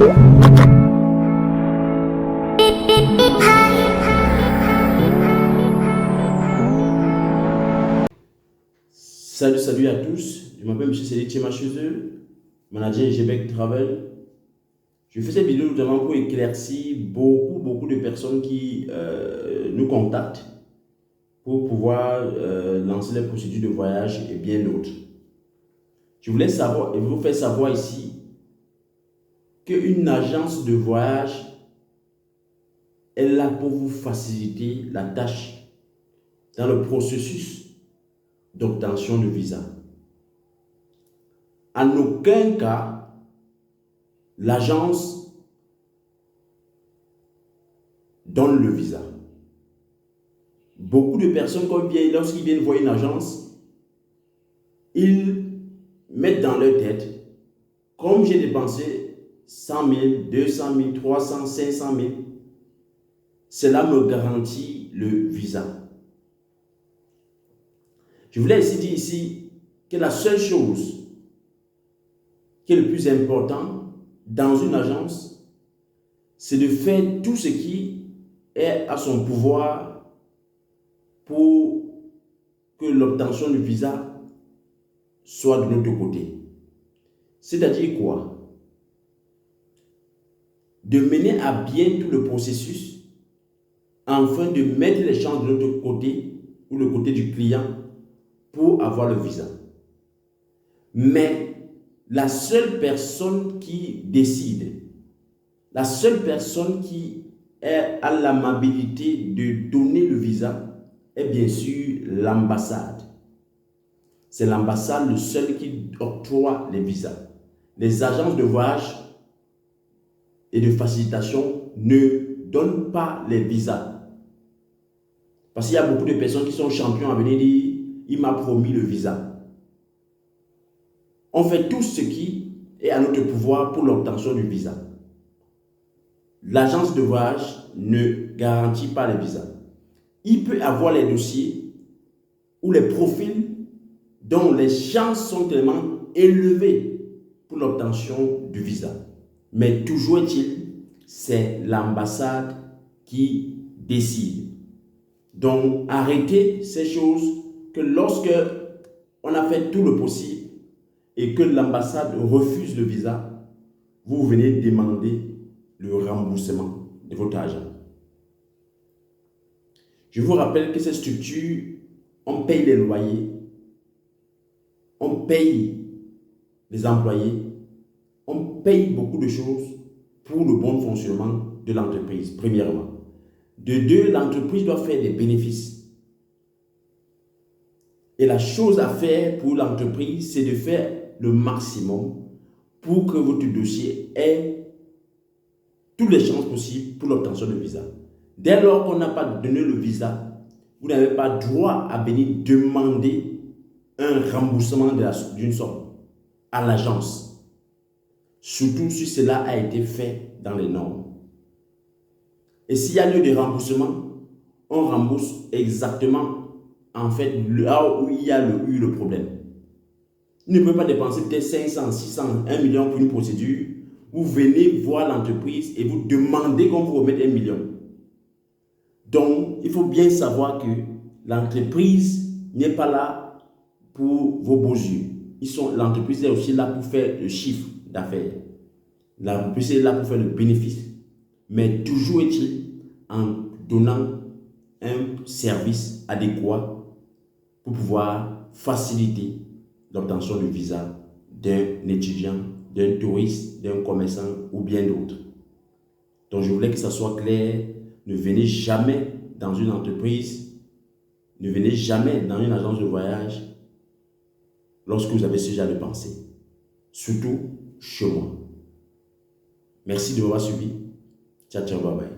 Salut à tous, je m'appelle M. Cédric Tchemachuzeux, manager Gebec Travel. Je fais cette vidéo notamment pour éclaircir beaucoup de personnes qui nous contactent pour pouvoir lancer les procédures de voyage et bien d'autres. Je voulais savoir et vous faire savoir ici qu'une agence de voyage est là pour vous faciliter la tâche dans le processus d'obtention de visa. En aucun cas, l'agence donne le visa. Beaucoup de personnes, lorsqu'ils viennent voir une agence, ils mettent dans leur tête, comme j'ai dépensé 100 000, 200 000, 300 000, 500 000, cela me garantit le visa. Je voulais ici dire ici que la seule chose qui est le plus important dans une agence, c'est de faire tout ce qui est à son pouvoir pour que l'obtention du visa soit de notre côté. C'est-à-dire quoi? De mener à bien tout le processus afin de mettre les chances de notre côté ou le côté du client pour avoir le visa. Mais la seule personne qui décide, la seule personne qui a l'amabilité de donner le visa est bien sûr l'ambassade. C'est l'ambassade le seul qui octroie les visas. Les agences de voyage et de facilitation ne donnent pas les visas. Parce qu'il y a beaucoup de personnes qui sont champions à venir dire il m'a promis le visa. On fait tout ce qui est à notre pouvoir pour l'obtention du visa. L'agence de voyage ne garantit pas les visas. Il peut avoir les dossiers ou les profils dont les chances sont tellement élevées pour l'obtention du visa. Mais toujours est-il, c'est l'ambassade qui décide. Donc, arrêtez ces choses que lorsque on a fait tout le possible et que l'ambassade refuse le visa, vous venez demander le remboursement de votre argent. Je vous rappelle que ces structures, on paye les loyers, on paye les employés, on paye beaucoup de choses pour le bon fonctionnement de l'entreprise, premièrement. De deux, l'entreprise doit faire des bénéfices. Et la chose à faire pour l'entreprise, c'est de faire le maximum pour que votre dossier ait toutes les chances possibles pour l'obtention de visa. Dès lors qu'on n'a pas donné le visa, vous n'avez pas droit à venir demander un remboursement d'une somme à l'agence. Surtout si cela a été fait dans les normes. Et s'il y a lieu de remboursement, on rembourse exactement en fait là où il y a eu le problème. Vous ne pouvez pas dépenser peut-être 500, 600, 1 million pour une procédure. Vous venez voir l'entreprise et vous demandez qu'on vous remette 1 million. Donc, il faut bien savoir que l'entreprise n'est pas là pour vos beaux yeux. L'entreprise est aussi là pour faire le chiffre d'affaires. L'entreprise est là pour faire le bénéfice. Mais toujours est-il en donnant un service adéquat pour pouvoir faciliter l'obtention du visa d'un étudiant, d'un touriste, d'un commerçant ou bien d'autres. Donc je voulais que ça soit clair. Ne venez jamais dans une entreprise, ne venez jamais dans une agence de voyage lorsque vous avez ce genre de pensée. Surtout chez moi. Merci de m'avoir suivi. Ciao, ciao, bye bye.